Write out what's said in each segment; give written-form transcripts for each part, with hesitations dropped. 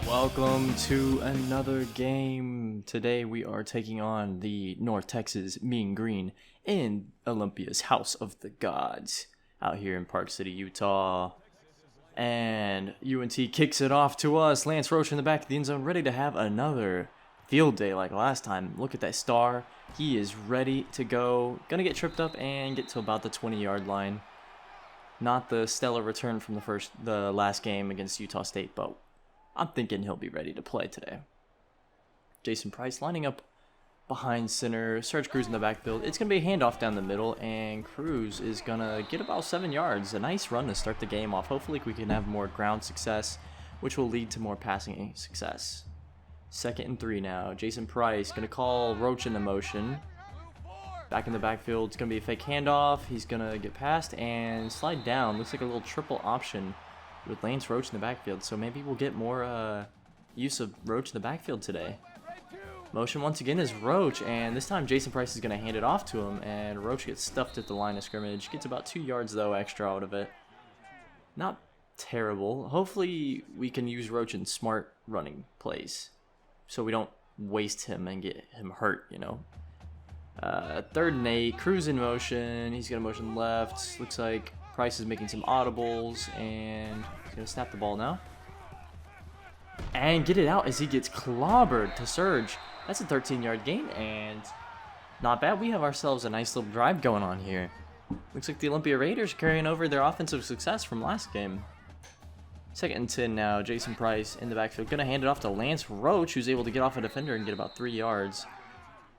Welcome to another game. Today we are taking on the North Texas Mean Green in Olympia's House of the Gods out here in Park City, Utah. And UNT kicks it off to us. Lance Roach in the back of the end zone, ready to have another field day like last time. Look at that star. He is ready to go. Gonna get tripped up and get to about the 20-yard line. Not the stellar return from the last game against Utah State, but I'm thinking he'll be ready to play today. Jason Price lining up behind center. Serge Cruz in the backfield. It's going to be a handoff down the middle, and Cruz is going to get about 7 yards. A nice run to start the game off. Hopefully we can have more ground success, which will lead to more passing success. 2nd and 3 now. Jason Price going to call Roach into motion. Back in the backfield. It's going to be a fake handoff. He's going to get past and slide down. Looks like a little triple option with Lance Roach in the backfield, so maybe we'll get more use of Roach in the backfield today. Motion once again is Roach, and this time Jason Price is going to hand it off to him, and Roach gets stuffed at the line of scrimmage. Gets about 2 yards, though, extra out of it. Not terrible. Hopefully we can use Roach in smart running plays, so we don't waste him and get him hurt, you know. 3rd and 8, Cruz in motion. He's going to motion left. Looks like Price is making some audibles, and he's going to snap the ball now. And get it out as he gets clobbered to Serge. That's a 13-yard gain, and not bad. We have ourselves a nice little drive going on here. Looks like the Olympia Raiders are carrying over their offensive success from last game. 2nd and 10 now. Jason Price in the backfield. Going to hand it off to Lance Roach, who's able to get off a defender and get about 3 yards.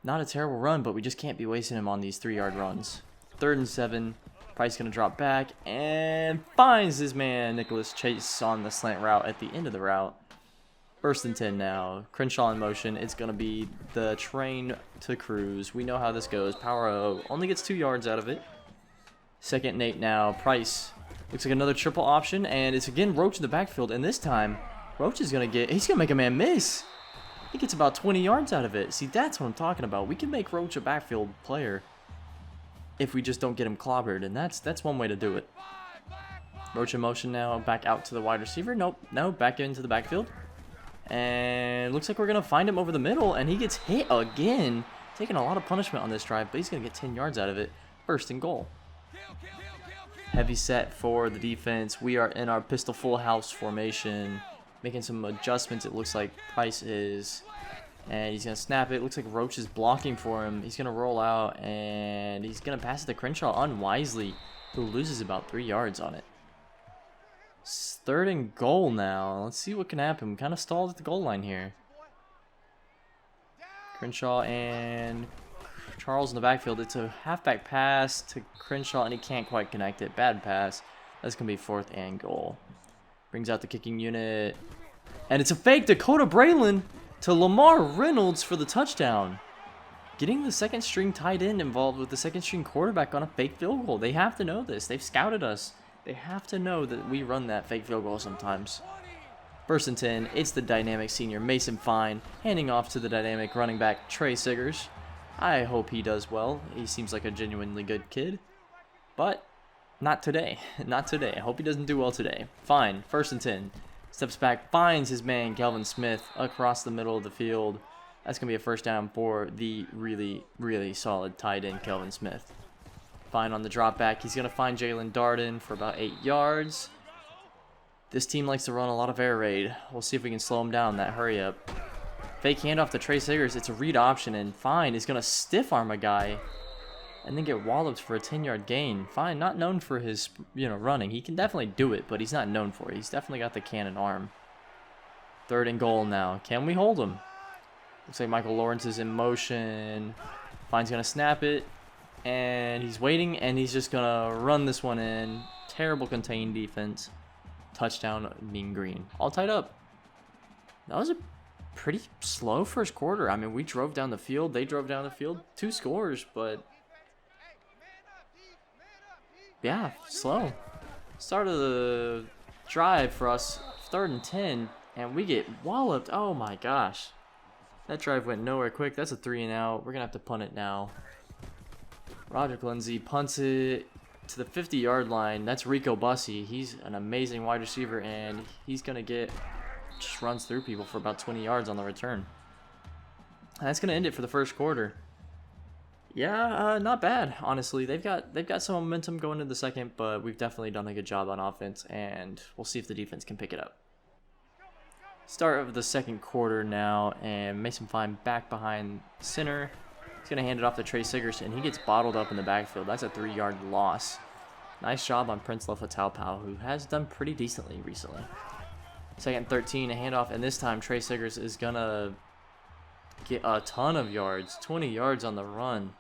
Not a terrible run, but we just can't be wasting him on these 3-yard runs. 3rd and 7. Price going to drop back and finds his man, Nicholas Chase, on the slant route at the end of the route. 1st and 10 now. Crenshaw in motion. It's going to be the train to Cruz. We know how this goes. Power O only gets 2 yards out of it. 2nd and 8 now. Price looks like another triple option, and it's again Roach in the backfield, and this time Roach is going to he's going to make a man miss. He gets about 20 yards out of it. See, that's what I'm talking about. We can make Roach a backfield player if we just don't get him clobbered, and that's one way to do it. Roach in motion now, back out to the wide receiver. Nope, no, back into the backfield. And looks like we're going to find him over the middle, and he gets hit again. Taking a lot of punishment on this drive, but he's going to get 10 yards out of it. 1st and goal. Heavy set for the defense. We are in our pistol full house formation, making some adjustments. It looks like Price is, and he's going to snap it. Looks like Roach is blocking for him. He's going to roll out, and he's going to pass it to Crenshaw unwisely, who loses about 3 yards on it. 3rd and goal now. Let's see what can happen. We kind of stalled at the goal line here. Crenshaw and Charles in the backfield. It's a halfback pass to Crenshaw, and he can't quite connect it. Bad pass. That's going to be 4th and goal. Brings out the kicking unit. And it's a fake. Dakota Braylon to Lamar Reynolds for the touchdown. Getting the 2nd string tight end involved with the 2nd string quarterback on a fake field goal. They have to know this. They've scouted us. They have to know that we run that fake field goal sometimes. 1st and 10. It's the dynamic senior Mason Fine handing off to the dynamic running back Trey Siggers. I hope he does well. He seems like a genuinely good kid. But not today. Not today. I hope he doesn't do well today. Fine. 1st and 10. Steps back, finds his man, Kelvin Smith, across the middle of the field. That's going to be a 1st down for the really, really solid tight end, Kelvin Smith. Fine on the drop back. He's going to find Jalen Darden for about 8 yards. This team likes to run a lot of air raid. We'll see if we can slow him down, that hurry up. Fake handoff to Trey Siggers. It's a read option, and Fine is going to stiff arm a guy and then get walloped for a 10-yard gain. Fine, not known for his, running. He can definitely do it, but he's not known for it. He's definitely got the cannon arm. 3rd and goal now. Can we hold him? Looks like Michael Lawrence is in motion. Fine's going to snap it, and he's waiting, and he's just going to run this one in. Terrible contained defense. Touchdown, Mean Green. All tied up. That was a pretty slow first quarter. I mean, we drove down the field. They drove down the field. 2 scores, but yeah, slow. Start of the drive for us, 3rd and 10, and we get walloped. Oh my gosh. That drive went nowhere quick. That's a 3 and out. We're going to have to punt it now. Roderick Lindsay punts it to the 50-yard line. That's Rico Bussey. He's an amazing wide receiver, and he's going to get just runs through people for about 20 yards on the return. And that's going to end it for the first quarter. Yeah, not bad, honestly. They've got some momentum going into the second, but we've definitely done a good job on offense, and we'll see if the defense can pick it up. Start of the second quarter now, and Mason Fine back behind center. He's going to hand it off to Trey Siggers, and he gets bottled up in the backfield. That's a 3-yard loss. Nice job on Prince Lefatau, who has done pretty decently recently. Second and 13, a handoff, and this time Trey Siggers is going to get a ton of yards, 20 yards on the run.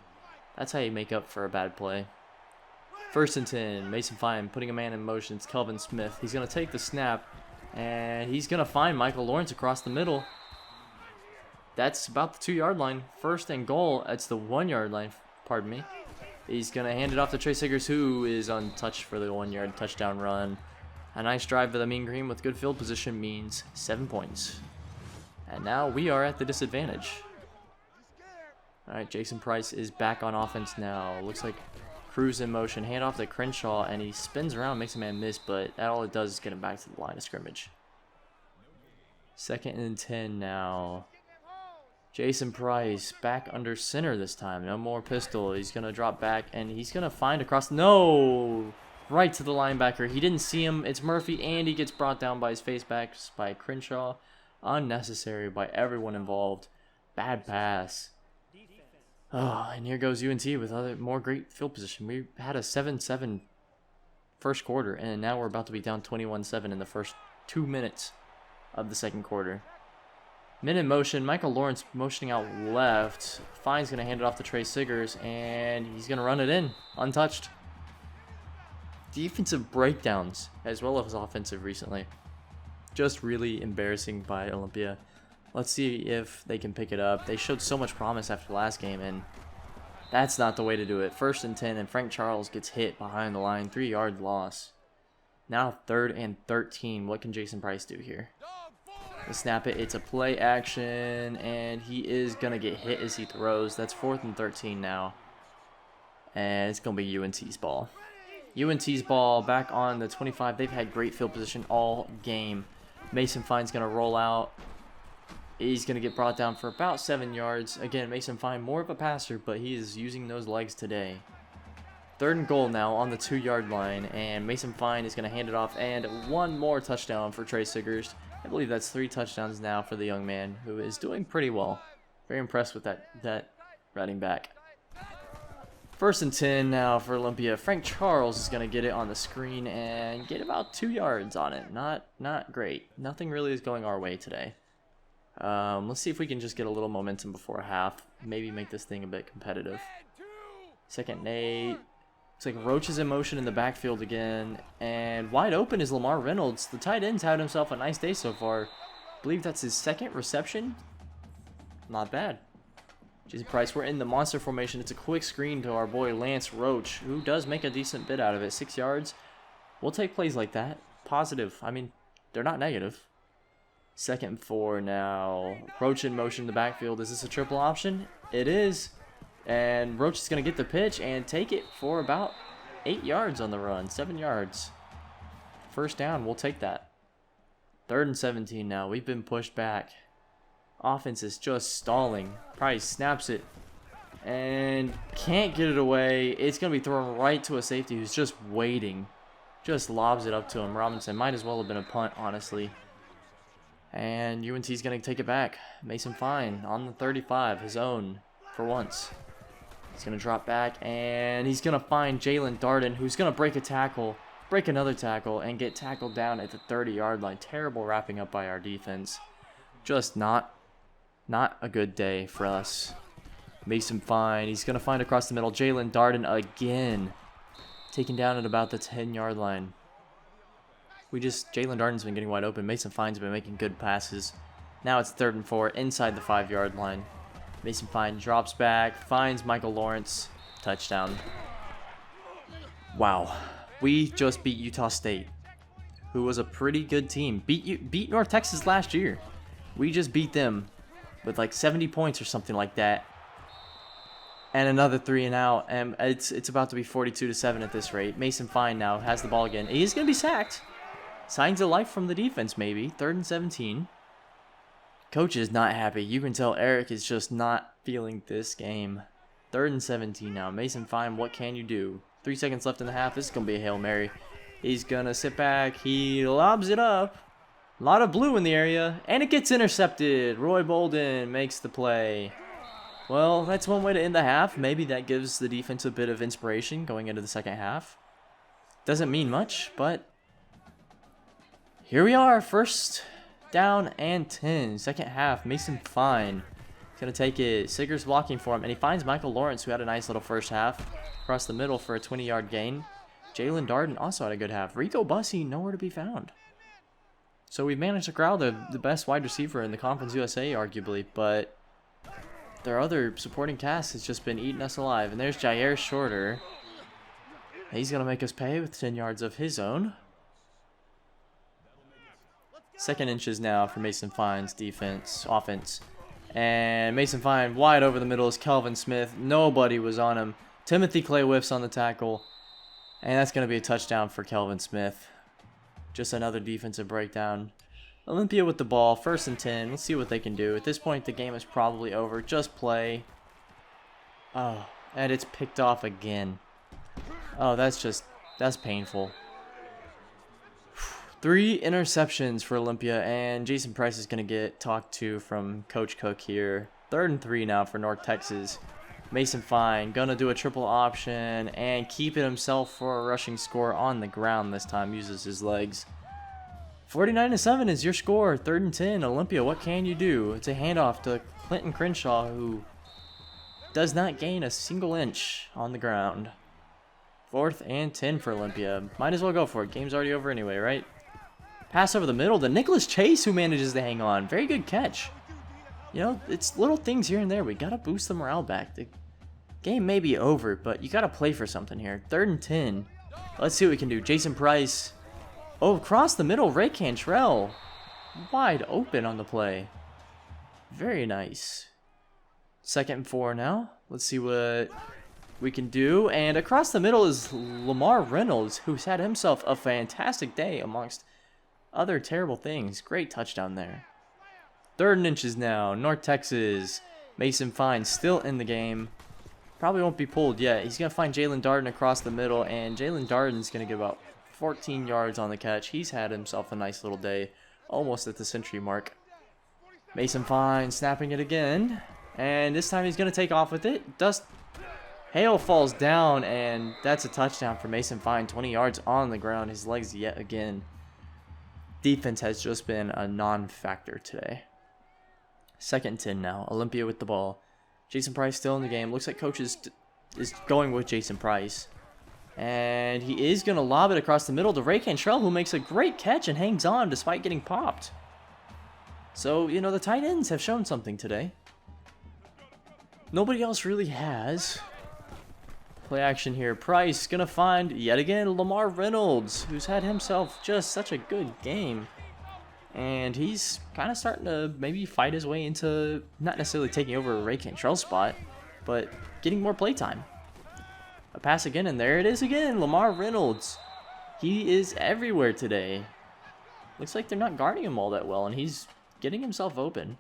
That's how you make up for a bad play. First and 10, Mason Fine putting a man in motion. It's Kelvin Smith. He's going to take the snap, and he's going to find Michael Lawrence across the middle. That's about the 2-yard line. First and goal. That's the 1-yard line, pardon me. He's going to hand it off to Trey Siggers, who is untouched for the 1-yard touchdown run. A nice drive to the mean green with good field position means 7 points. And now we are at the disadvantage. All right, Jason Price is back on offense now. Looks like Cruz in motion. Hand off to Crenshaw, and he spins around, makes a man miss, but that all it does is get him back to the line of scrimmage. Second and 10 now. Jason Price back under center this time. No more pistol. He's going to drop back, and he's going to find across. No! Right to the linebacker. He didn't see him. It's Murphy, and he gets brought down by his face backs by Crenshaw. Unnecessary by everyone involved. Bad pass. Oh, and here goes UNT with more great field position. We had a 7-7 first quarter, and now we're about to be down 21-7 in the first 2 minutes of the second quarter. Men in motion. Michael Lawrence motioning out left. Fine's going to hand it off to Trey Siggers, and he's going to run it in, untouched. Defensive breakdowns as well as offensive recently. Just really embarrassing by Olympia. Let's see if they can pick it up. They showed so much promise after the last game, and that's not the way to do it. First and 10, and Frank Charles gets hit behind the line. 3-yard loss. Now 3rd and 13. What can Jason Price do here? Let's snap it. It's a play action, and he is going to get hit as he throws. That's 4th and 13 now. And it's going to be UNT's ball. UNT's ball back on the 25. They've had great field position all game. Mason Fine's going to roll out. He's going to get brought down for about 7 yards. Again, Mason Fine, more of a passer, but he is using those legs today. 3rd and goal now on the 2-yard line, and Mason Fine is going to hand it off, and one more touchdown for Trey Siggers. I believe that's 3 touchdowns now for the young man, who is doing pretty well. Very impressed with that running back. 1st and 10 now for Olympia. Frank Charles is going to get it on the screen and get about 2 yards on it. Not great. Nothing really is going our way today. Let's see if we can just get a little momentum before half. Maybe make this thing a bit competitive. 2nd and 8. Looks like Roach is in motion in the backfield again. And wide open is Lamar Reynolds. The tight end's had himself a nice day so far. I believe that's his 2nd reception. Not bad. Jason Price, we're in the monster formation. It's a quick screen to our boy Lance Roach, who does make a decent bit out of it. 6 yards. We'll take plays like that. Positive. I mean, they're not negative. 2nd and 4 now. Roach in motion in the backfield. Is this a triple option? It is. And Roach is going to get the pitch and take it for about 8 yards on the run. 7 yards. First down. We'll take that. 3rd and 17 now. We've been pushed back. Offense is just stalling. Price snaps it and can't get it away. It's going to be thrown right to a safety who's just waiting. Just lobs it up to him. Robinson might as well have been a punt, honestly. And UNT's going to take it back. Mason Fine on the 35, his own for once. He's going to drop back, and he's going to find Jalen Darden, who's going to break a tackle, break another tackle, and get tackled down at the 30-yard line. Terrible wrapping up by our defense. Just not a good day for us. Mason Fine, he's going to find across the middle. Jalen Darden again. Taken down at about the 10-yard line. Jalen Darden's been getting wide open. Mason Fine's been making good passes. Now it's 3rd and 4 inside the 5-yard line. Mason Fine drops back, finds Michael Lawrence. Touchdown. Wow. We just beat Utah State, who was a pretty good team. Beat North Texas last year. We just beat them with like 70 points or something like that. And another 3 and out. And it's about to be 42-7 at this rate. Mason Fine now has the ball again. He's going to be sacked. Signs of life from the defense, maybe. 3rd and 17. Coach is not happy. You can tell Eric is just not feeling this game. 3rd and 17 now. Mason Fine, what can you do? 3 seconds left in the half. This is going to be a Hail Mary. He's going to sit back. He lobs it up. A lot of blue in the area. And it gets intercepted. Roy Bolden makes the play. Well, that's one way to end the half. Maybe that gives the defense a bit of inspiration going into the second half. Doesn't mean much, but here we are. 1st down and 10. Second half. Mason Fine. He's going to take it. Sigger's blocking for him. And he finds Michael Lawrence, who had a nice little first half. Across the middle for a 20-yard gain. Jalen Darden also had a good half. Rico Bussey, nowhere to be found. So we've managed to corral the best wide receiver in the Conference USA, arguably. But their other supporting cast has just been eating us alive. And there's Jair Shorter. He's going to make us pay with 10 yards of his own. 2nd inches now for Mason Fine's offense. And Mason Fine wide over the middle is Kelvin Smith. Nobody was on him. Timothy Clay whiffs on the tackle. And that's going to be a touchdown for Kelvin Smith. Just another defensive breakdown. Olympia with the ball. 1st and 10. Let's see what they can do. At this point, the game is probably over. Just play. Oh, and it's picked off again. Oh, that's painful. 3 interceptions for Olympia, and Jason Price is going to get talked to from Coach Cook here. 3rd and 3 now for North Texas. Mason Fine going to do a triple option and keep it himself for a rushing score on the ground this time. Uses his legs. 49-7 is your score. 3rd and 10. Olympia, what can you do? It's a handoff to Clinton Crenshaw, who does not gain a single inch on the ground. 4th and 10 for Olympia. Might as well go for it. Game's already over anyway, right? Pass over the middle to Nicholas Chase, who manages to hang on. Very good catch. You know, it's little things here and there. We got to boost the morale back. The game may be over, but you got to play for something here. 3rd and 10. Let's see what we can do. Jason Price. Oh, across the middle. Ray Cantrell. Wide open on the play. Very nice. 2nd and 4 now. Let's see what we can do. And across the middle is Lamar Reynolds, who's had himself a fantastic day amongst other terrible things. Great touchdown there. 3rd and inches now. North Texas. Mason Fine still in the game. Probably won't be pulled yet. He's going to find Jalen Darden across the middle, and Jalen Darden's going to get about 14 yards on the catch. He's had himself a nice little day, almost at the century mark. Mason Fine snapping it again, and this time he's going to take off with it. Hale falls down, and that's a touchdown for Mason Fine. 20 yards on the ground. His legs yet again. Defense has just been a non-factor today. 2nd and 10 now. Olympia with the ball. Jason Price still in the game. Looks like coach is going with Jason Price. And he is going to lob it across the middle to Ray Cantrell, who makes a great catch and hangs on despite getting popped. So, you know, the tight ends have shown something today. Nobody else really has. Play action here. Price going to find, yet again, Lamar Reynolds, who's had himself just such a good game. And he's kind of starting to maybe fight his way into not necessarily taking over Ray Cantrell's spot, but getting more playtime. A pass again, and there it is again. Lamar Reynolds. He is everywhere today. Looks like they're not guarding him all that well, and he's getting himself open.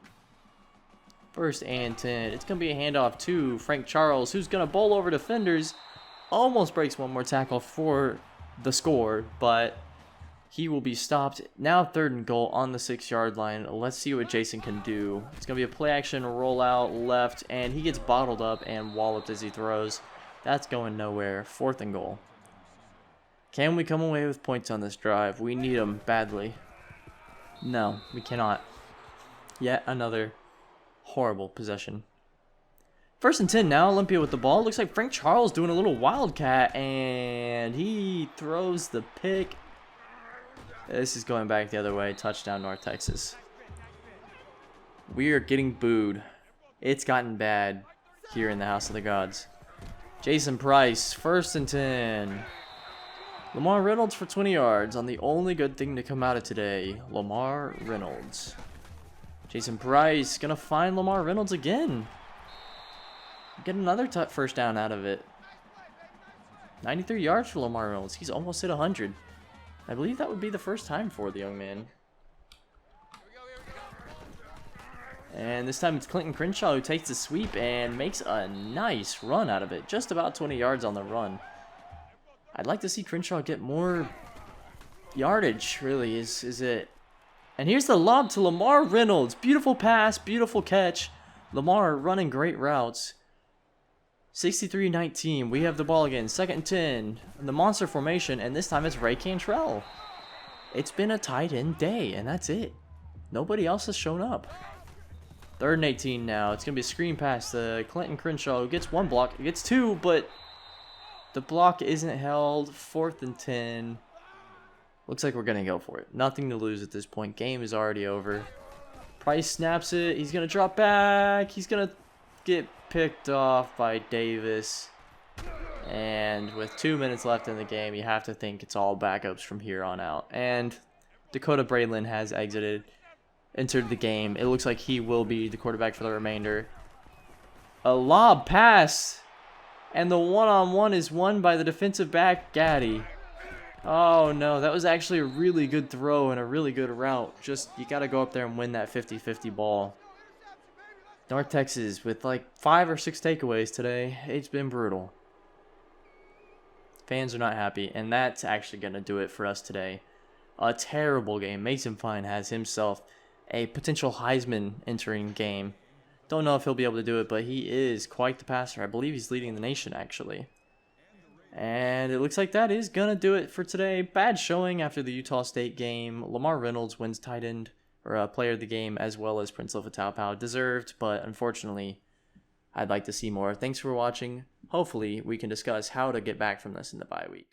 1st and 10. It's going to be a handoff to Frank Charles, who's going to bowl over defenders. Almost breaks one more tackle for the score, but he will be stopped. Now 3rd and goal on the 6-yard line. Let's see what Jason can do. It's going to be a play action rollout left, and he gets bottled up and walloped as he throws. That's going nowhere. 4th and goal. Can we come away with points on this drive? We need them badly. No, we cannot. Yet another horrible possession. 1st and 10 now. Olympia with the ball. Looks like Frank Charles doing a little wildcat, and he throws the pick. This is going back the other way. Touchdown, North Texas. We are getting booed. It's gotten bad here in the House of the Gods. Jason Price, 1st and 10. Lamar Reynolds for 20 yards on the only good thing to come out of today. Lamar Reynolds. Jason Price going to find Lamar Reynolds again. Get another 1st down out of it. 93 yards for Lamar Reynolds. He's almost hit 100. I believe that would be the first time for the young man. And this time it's Clinton Crenshaw who takes the sweep and makes a nice run out of it. Just about 20 yards on the run. I'd like to see Crenshaw get more yardage, really, is it. And here's the lob to Lamar Reynolds. Beautiful pass, beautiful catch. Lamar running great routes. 63-19. We have the ball again. 2nd and 10. The monster formation, and this time it's Ray Cantrell. It's been a tight end day, and that's it. Nobody else has shown up. 3rd and 18 now. It's going to be a screen pass to Clinton Crenshaw, who gets 1 block. It gets 2, but the block isn't held. 4th and 10. Looks like we're going to go for it. Nothing to lose at this point. Game is already over. Price snaps it. He's going to drop back. He's going to get picked off by Davis. And with 2 minutes left in the game, you have to think it's all backups from here on out. And Dakota Braylon has entered the game. It looks like he will be the quarterback for the remainder. A lob pass. And the one-on-one is won by the defensive back, Gaddy. Oh no, that was actually a really good throw and a really good route. Just, you got to go up there and win that 50-50 ball. North Texas with like 5 or 6 takeaways today. It's been brutal. Fans are not happy, and that's actually going to do it for us today. A terrible game. Mason Fine has himself a potential Heisman entering game. Don't know if he'll be able to do it, but he is quite the passer. I believe he's leading the nation, actually. And it looks like that is going to do it for today. Bad showing after the Utah State game. Lamar Reynolds wins tight end or player of the game, as well as Prince Lefatau. Deserved, but unfortunately, I'd like to see more. Thanks for watching. Hopefully, we can discuss how to get back from this in the bye week.